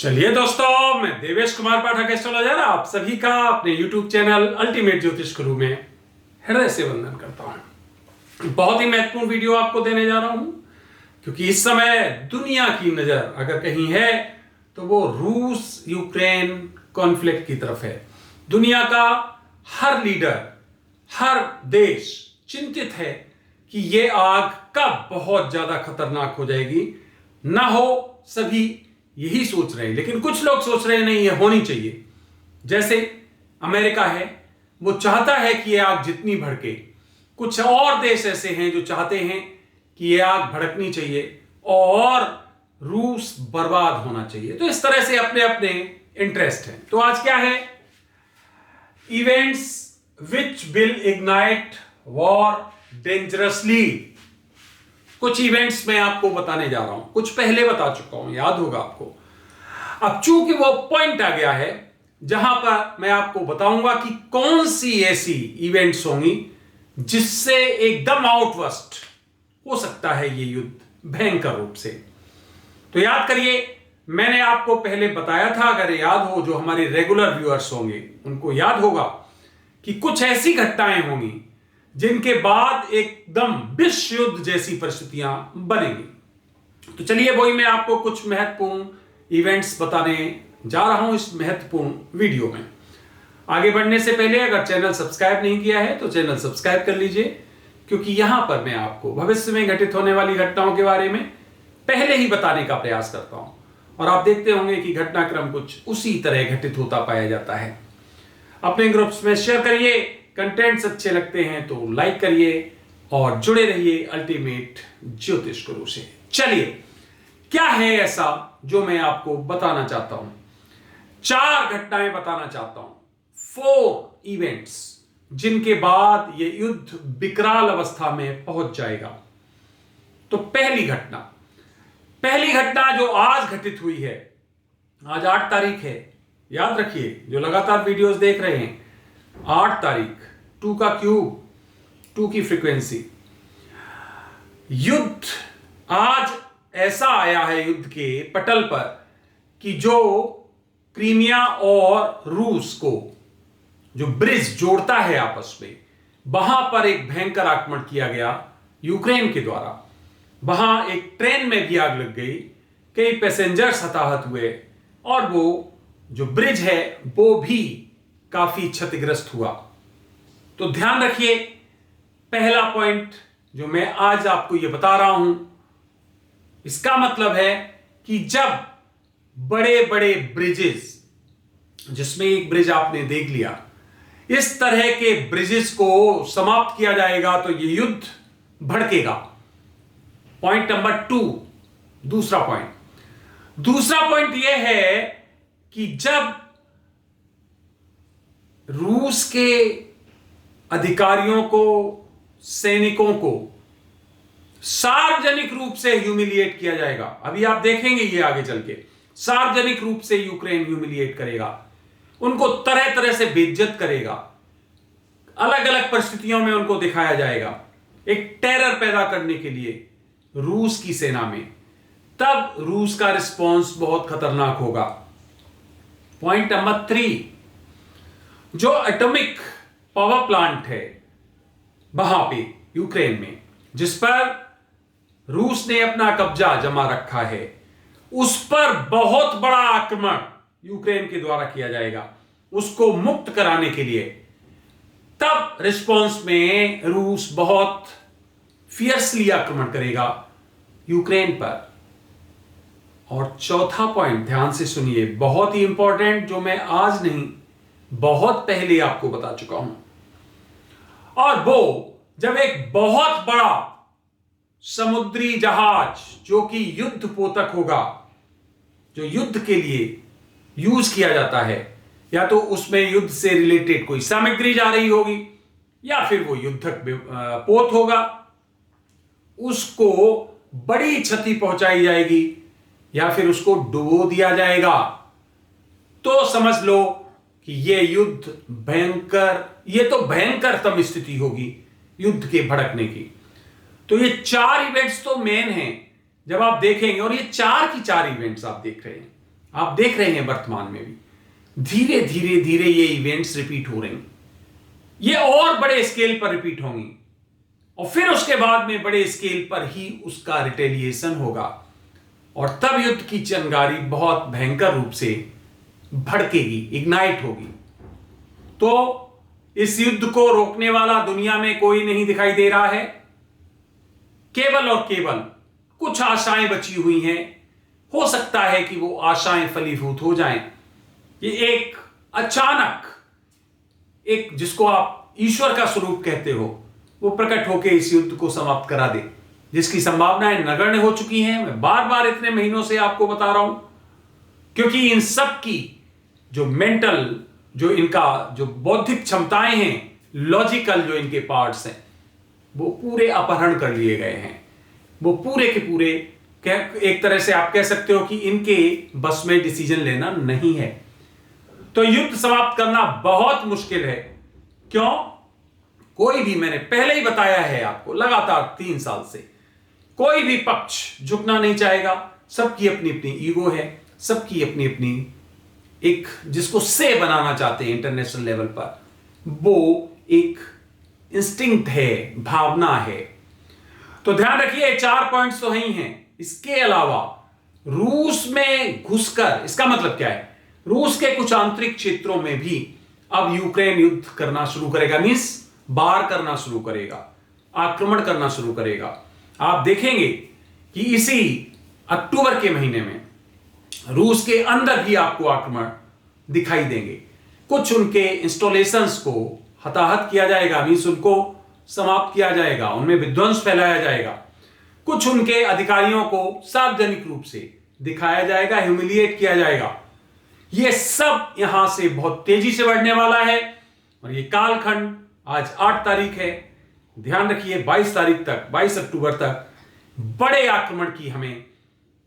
चलिए दोस्तों, मैं देवेश कुमार पाठक एस्ट्रोलॉजर आप सभी का अपने YouTube चैनल अल्टीमेट ज्योतिष गुरु में हृदय से वंदन करता हूं। बहुत ही महत्वपूर्ण वीडियो आपको देने जा रहा हूं क्योंकि इस समय दुनिया की नजर अगर कहीं है तो वो रूस यूक्रेन कॉन्फ्लिक्ट की तरफ है। दुनिया का हर लीडर, हर देश चिंतित है कि ये आग कब बहुत ज्यादा खतरनाक हो जाएगी। ना हो, सभी यही सोच रहे हैं, लेकिन कुछ लोग सोच रहे हैं नहीं, ये होनी चाहिए। जैसे अमेरिका है, वो चाहता है कि ये आग जितनी भड़के। कुछ और देश ऐसे हैं जो चाहते हैं कि ये आग भड़कनी चाहिए और रूस बर्बाद होना चाहिए। तो इस तरह से अपने अपने इंटरेस्ट हैं। तो आज क्या है? Events which will ignite war dangerously. कुछ इवेंट्स मैं आपको बताने जा रहा हूं, कुछ पहले बता चुका हूं, याद होगा आपको। अब चूंकि वो पॉइंट आ गया है जहां पर मैं आपको बताऊंगा कि कौन सी ऐसी इवेंट्स होंगी जिससे एकदम आउटबस्ट हो सकता है ये युद्ध भयंकर रूप से। तो याद करिए, मैंने आपको पहले बताया था, अगर याद हो, जो हमारे रेगुलर व्यूअर्स होंगे उनको याद होगा कि कुछ ऐसी घटनाएं होंगी जिनके बाद एकदम विश्व युद्ध जैसी परिस्थितियां बनेंगी। तो चलिए, वही मैं आपको कुछ महत्वपूर्ण इवेंट्स बताने जा रहा हूं इस महत्वपूर्ण वीडियो में। आगे बढ़ने से पहले अगर चैनल सब्सक्राइब नहीं किया है तो चैनल सब्सक्राइब कर लीजिए, क्योंकि यहां पर मैं आपको भविष्य में घटित होने वाली घटनाओं के बारे में पहले ही बताने का प्रयास करता हूं। और आप देखते होंगे कि घटनाक्रम कुछ उसी तरह घटित होता पाया जाता है। अपने ग्रुप्स में शेयर करिए, कंटेंट्स अच्छे लगते हैं तो लाइक करिए और जुड़े रहिए अल्टीमेट ज्योतिष गुरु से। चलिए, क्या है ऐसा जो मैं आपको बताना चाहता हूं? 4 घटनाएं बताना चाहता हूं, 4 इवेंट्स जिनके बाद यह युद्ध विकराल अवस्था में पहुंच जाएगा। तो पहली घटना जो आज घटित हुई है, आज 8 तारीख है, याद रखिए जो लगातार वीडियोस देख रहे हैं, 8 तारीख, 2 का क्यूब, 2 की फ्रीक्वेंसी। युद्ध आज ऐसा आया है युद्ध के पटल पर कि जो क्रीमिया और रूस को जो ब्रिज जोड़ता है आपस में, वहां पर एक भयंकर आक्रमण किया गया यूक्रेन के द्वारा। वहां एक ट्रेन में भी आग लग गई, कई पैसेंजर्स हताहत हुए और वो जो ब्रिज है वो भी काफी क्षतिग्रस्त हुआ। तो ध्यान रखिए, पहला पॉइंट जो मैं आज आपको ये बता रहा हूं, इसका मतलब है कि जब बड़े बड़े ब्रिजेस, जिसमें एक ब्रिज आपने देख लिया, इस तरह के ब्रिजेस को समाप्त किया जाएगा तो ये युद्ध भड़केगा। पॉइंट नंबर 2, दूसरा पॉइंट यह है कि जब रूस के अधिकारियों को, सैनिकों को सार्वजनिक रूप से ह्यूमिलिएट किया जाएगा। अभी आप देखेंगे ये आगे चल के सार्वजनिक रूप से यूक्रेन ह्यूमिलिएट करेगा, उनको तरह तरह से बेइज्जत करेगा, अलग अलग परिस्थितियों में उनको दिखाया जाएगा, एक टेरर पैदा करने के लिए रूस की सेना में। तब रूस का रिस्पॉन्स बहुत खतरनाक होगा। पॉइंट नंबर 3, जो एटॉमिक पावर प्लांट है वहां पे यूक्रेन में, जिस पर रूस ने अपना कब्जा जमा रखा है, उस पर बहुत बड़ा आक्रमण यूक्रेन के द्वारा किया जाएगा उसको मुक्त कराने के लिए। तब रिस्पॉन्स में रूस बहुत फियर्सली आक्रमण करेगा यूक्रेन पर। और चौथा पॉइंट ध्यान से सुनिए, बहुत ही इंपॉर्टेंट, जो मैं आज नहीं बहुत पहले आपको बता चुका हूं। और वो जब एक बहुत बड़ा समुद्री जहाज जो कि युद्ध पोतक होगा, जो युद्ध के लिए यूज किया जाता है, या तो उसमें युद्ध से रिलेटेड कोई सामग्री जा रही होगी या फिर वो युद्धक पोत होगा, उसको बड़ी क्षति पहुंचाई जाएगी या फिर उसको डुबो दिया जाएगा, तो समझ लो कि ये युद्ध भयंकर, ये तो भयंकरतम स्थिति होगी युद्ध के भड़कने की। तो ये 4 इवेंट्स तो मेन हैं जब आप देखेंगे, और ये 4 की 4 इवेंट्स आप देख रहे हैं। आप देख रहे हैं वर्तमान में भी धीरे धीरे धीरे ये इवेंट्स रिपीट हो रही, ये और बड़े स्केल पर रिपीट होंगी और फिर उसके बाद में बड़े स्केल पर ही उसका रिटेलिएशन होगा और तब युद्ध की चिंगारी बहुत भयंकर रूप से भड़केगी, इग्नाइट होगी। तो इस युद्ध को रोकने वाला दुनिया में कोई नहीं दिखाई दे रहा है। केवल और केवल कुछ आशाएं बची हुई हैं। हो सकता है कि वो आशाएं फलीभूत हो जाएं। ये एक अचानक एक जिसको आप ईश्वर का स्वरूप कहते हो वो प्रकट होकर इस युद्ध को समाप्त करा दे, जिसकी संभावनाएं नगण्य हो चुकी हैं। मैं बार बार इतने महीनों से आपको बता रहा हूं क्योंकि इन सब की जो मेंटल, जो इनका जो बौद्धिक क्षमताएं हैं, लॉजिकल जो इनके पार्ट्स हैं, वो पूरे अपहरण कर लिए गए हैं। वो पूरे के पूरे एक तरह से आप कह सकते हो कि इनके बस में डिसीजन लेना नहीं है। तो युद्ध समाप्त करना बहुत मुश्किल है। क्यों? कोई भी, मैंने पहले ही बताया है आपको लगातार 3 साल से, कोई भी पक्ष झुकना नहीं चाहेगा। सबकी अपनी अपनी ईगो है, सबकी अपनी अपनी एक जिसको से बनाना चाहते हैं इंटरनेशनल लेवल पर, वो एक इंस्टिंक्ट है, भावना है। तो ध्यान रखिए 4 पॉइंट्स तो ही हैं। इसके अलावा रूस में घुसकर, इसका मतलब क्या है, रूस के कुछ आंतरिक क्षेत्रों में भी अब यूक्रेन युद्ध करना शुरू करेगा, मींस वार करना शुरू करेगा, आक्रमण करना शुरू करेगा। आप देखेंगे कि इसी अक्टूबर के महीने में रूस के अंदर भी आपको आक्रमण दिखाई देंगे। कुछ उनके इंस्टॉलेशंस को हताहत किया जाएगा, मींस उनको समाप्त किया जाएगा, उनमें विध्वंस फैलाया जाएगा। कुछ उनके अधिकारियों को सार्वजनिक रूप से दिखाया जाएगा, ह्यूमिलिएट किया जाएगा। यह सब यहां से बहुत तेजी से बढ़ने वाला है और यह कालखंड आज 8 तारीख है। ध्यान रखिए 22 तारीख तक, 22 अक्टूबर तक बड़े आक्रमण की हमें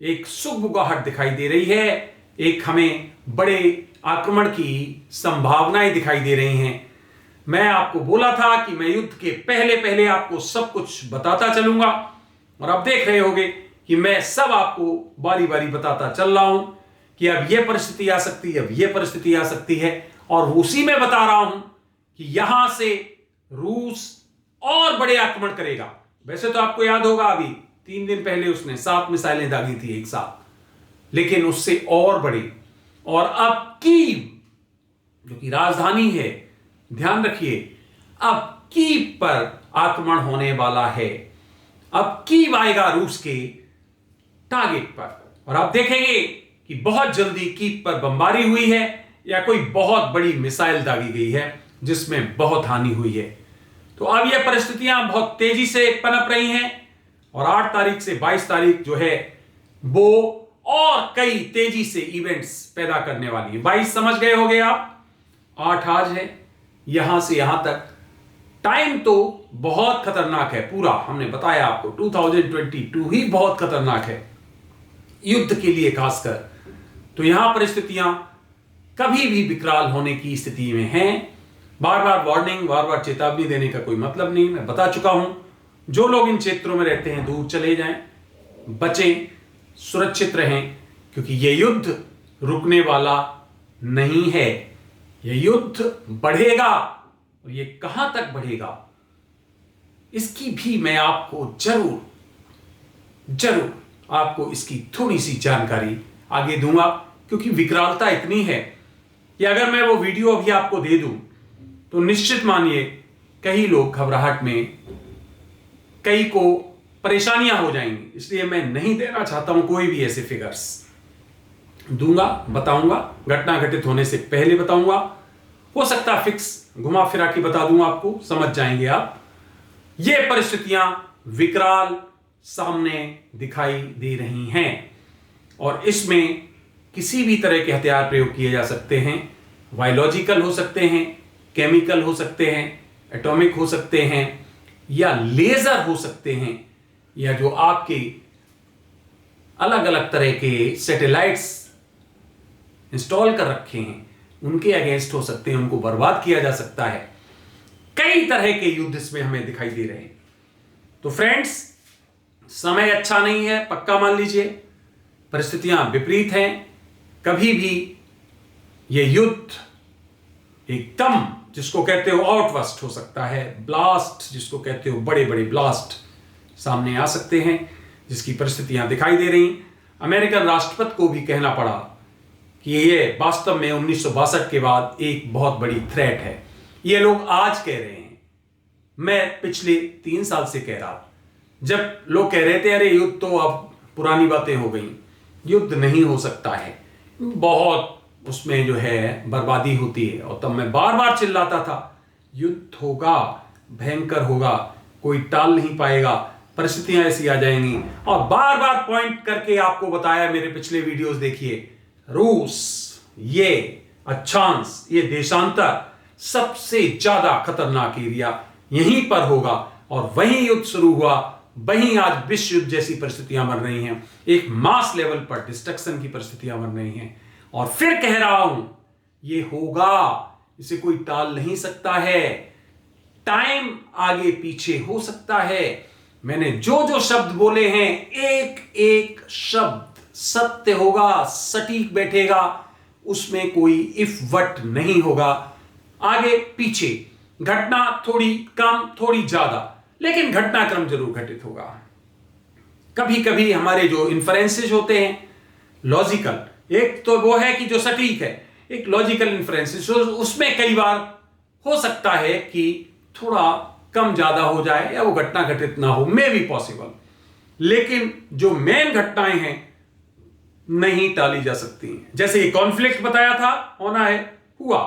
एक सुगबुगाहट दिखाई दे रही है। एक हमें बड़े आक्रमण की संभावनाएं दिखाई दे रही हैं। मैं आपको बोला था कि मैं युद्ध के पहले पहले आपको सब कुछ बताता चलूंगा और अब देख रहे होंगे कि मैं सब आपको बारी बारी बताता चल रहा हूं कि अब यह परिस्थिति आ सकती है, अब यह परिस्थिति आ सकती है। और उसी में बता रहा हूं कि यहां से रूस और बड़े आक्रमण करेगा। वैसे तो आपको याद होगा अभी 3 दिन पहले उसने 7 मिसाइलें दागी थी एक साथ, लेकिन उससे और बड़ी। और अब कीव जो कि राजधानी है, ध्यान रखिए, अब कीव पर आक्रमण होने वाला है। अब कीव आएगा रूस के टारगेट पर और आप देखेंगे कि बहुत जल्दी कीव पर बमबारी हुई है या कोई बहुत बड़ी मिसाइल दागी गई है जिसमें बहुत हानि हुई है। तो अब यह परिस्थितियां बहुत तेजी से पनप रही हैं और 8 तारीख से 22 तारीख जो है वो और कई तेजी से इवेंट्स पैदा करने वाली है। 22 समझ गए होंगे आप, 8 आज है, यहां से यहां तक टाइम तो बहुत खतरनाक है। पूरा हमने बताया आपको 2022 ही बहुत खतरनाक है युद्ध के लिए खासकर। तो यहां परिस्थितियां कभी भी विकराल होने की स्थिति में हैं। बार बार वार्निंग, बार बार चेतावनी देने का कोई मतलब नहीं, मैं बता चुका हूं। जो लोग इन क्षेत्रों में रहते हैं दूर चले जाएं, बचें, सुरक्षित रहें, क्योंकि यह युद्ध रुकने वाला नहीं है। यह युद्ध बढ़ेगा और यह कहां तक बढ़ेगा इसकी भी मैं आपको जरूर आपको इसकी थोड़ी सी जानकारी आगे दूंगा, क्योंकि विकरालता इतनी है कि अगर मैं वो वीडियो अभी आपको दे दूं तो निश्चित मानिए कई लोग घबराहट में, कई को परेशानियां हो जाएंगी। इसलिए मैं नहीं देना चाहता हूं कोई भी ऐसे फिगर्स। दूंगा, बताऊंगा, घटना घटित होने से पहले बताऊंगा। हो सकता है फिक्स घुमा फिरा के बता दूं आपको, समझ जाएंगे आप। ये परिस्थितियां विकराल सामने दिखाई दे रही हैं और इसमें किसी भी तरह के हथियार प्रयोग किए जा सकते हैं। बायोलॉजिकल हो सकते हैं, केमिकल हो सकते हैं, एटॉमिक हो सकते हैं, या लेजर हो सकते हैं, या जो आपके अलग अलग तरह के सैटेलाइट्स इंस्टॉल कर रखे हैं उनके अगेंस्ट हो सकते हैं, उनको बर्बाद किया जा सकता है। कई तरह के युद्ध इसमें हमें दिखाई दे रहे हैं। तो फ्रेंड्स, समय अच्छा नहीं है, पक्का मान लीजिए। परिस्थितियां विपरीत हैं, कभी भी ये युद्ध एकदम जिसको कहते हो आउटबस्ट हो सकता है, ब्लास्ट जिसको कहते हो बड़े बड़े ब्लास्ट सामने आ सकते हैं, जिसकी परिस्थितियां दिखाई दे रही। अमेरिकन राष्ट्रपति को भी कहना पड़ा कि ये वास्तव में 1962 के बाद एक बहुत बड़ी थ्रेट है। ये लोग आज कह रहे हैं, मैं पिछले 3 साल से कह रहा, जब लोग कह रहे थे अरे युद्ध तो अब पुरानी बातें हो गई, युद्ध नहीं हो सकता है, बहुत उसमें जो है बर्बादी होती है, और तब मैं बार बार चिल्लाता था युद्ध होगा, भयंकर होगा, कोई टाल नहीं पाएगा, परिस्थितियां ऐसी आ जाएंगी, और बार बार पॉइंट करके आपको बताया, मेरे पिछले वीडियोस देखिए, रूस, ये अक्षांश, ये देशांतर सबसे ज्यादा खतरनाक एरिया यहीं पर होगा, और वहीं युद्ध शुरू हुआ, वहीं आज विश्व युद्ध जैसी परिस्थितियां बन रही हैं, एक मास लेवल पर डिस्ट्रक्शन की परिस्थितियां बन रही हैं। और फिर कह रहा हूं ये होगा, इसे कोई टाल नहीं सकता है, टाइम आगे पीछे हो सकता है। मैंने जो जो शब्द बोले हैं, एक एक शब्द सत्य होगा, सटीक बैठेगा, उसमें कोई इफ वट नहीं होगा। आगे पीछे घटना थोड़ी कम थोड़ी ज्यादा, लेकिन घटनाक्रम जरूर घटित होगा। कभी कभी हमारे जो इन्फ्रेंसेस होते हैं लॉजिकल, एक तो वो है कि जो सटीक है, एक लॉजिकल इन्फ्रेंसेस, उसमें कई बार हो सकता है कि थोड़ा कम ज्यादा हो जाए या वो घटना घटित ना हो, मे बी पॉसिबल, लेकिन जो मेन घटनाएं हैं नहीं टाली जा सकती। जैसे ये कॉन्फ्लिक्ट बताया था, होना है, हुआ।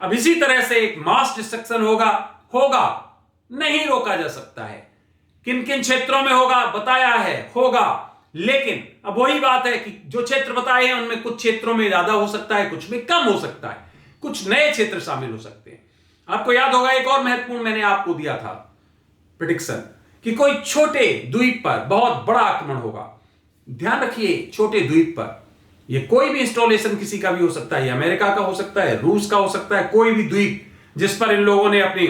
अब इसी तरह से एक मास डिस्ट्रक्शन होगा, नहीं रोका जा सकता है। किन किन क्षेत्रों में होगा बताया है, होगा, लेकिन अब वही बात है कि जो क्षेत्र बताए हैं उनमें कुछ क्षेत्रों में ज्यादा हो सकता है, कुछ में कम हो सकता है, कुछ नए क्षेत्र शामिल हो सकते हैं। आपको याद होगा एक और महत्वपूर्ण मैंने आपको दिया था प्रेडिक्शन कि कोई छोटे द्वीप पर बहुत बड़ा आक्रमण होगा। ध्यान रखिए, छोटे द्वीप पर, यह कोई भी इंस्टॉलेशन किसी का भी हो सकता है, अमेरिका का हो सकता है, रूस का हो सकता है, कोई भी द्वीप जिस पर इन लोगों ने अपनी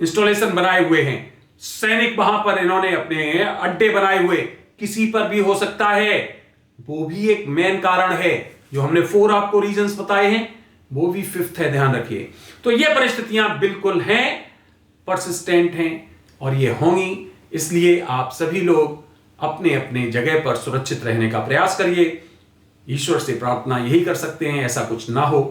इंस्टॉलेशन बनाए हुए हैं, सैनिक वहां पर इन्होंने अपने अड्डे बनाए हुए, किसी पर भी हो सकता है। वो भी एक मेन कारण है। जो हमने 4 आपको रीजंस बताए हैं, वो भी 5th है, ध्यान रखिए। तो ये परिस्थितियां बिल्कुल हैं, परसिस्टेंट हैं, और ये होंगी। इसलिए आप सभी लोग अपने अपने जगह पर सुरक्षित रहने का प्रयास करिए। ईश्वर से प्रार्थना यही कर सकते हैं ऐसा कुछ ना हो,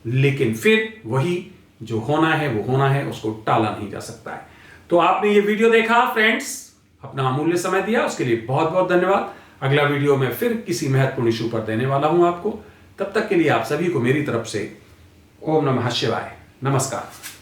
लेकिन फिर वही जो होना है वो होना है, उसको टाला नहीं जा सकता है। तो आपने ये वीडियो देखा फ्रेंड्स, अपना अमूल्य समय दिया, उसके लिए बहुत बहुत धन्यवाद। अगला वीडियो में फिर किसी महत्वपूर्ण इशू पर देने वाला हूं आपको। तब तक के लिए आप सभी को मेरी तरफ से ओम नमः शिवाय, नमस्कार।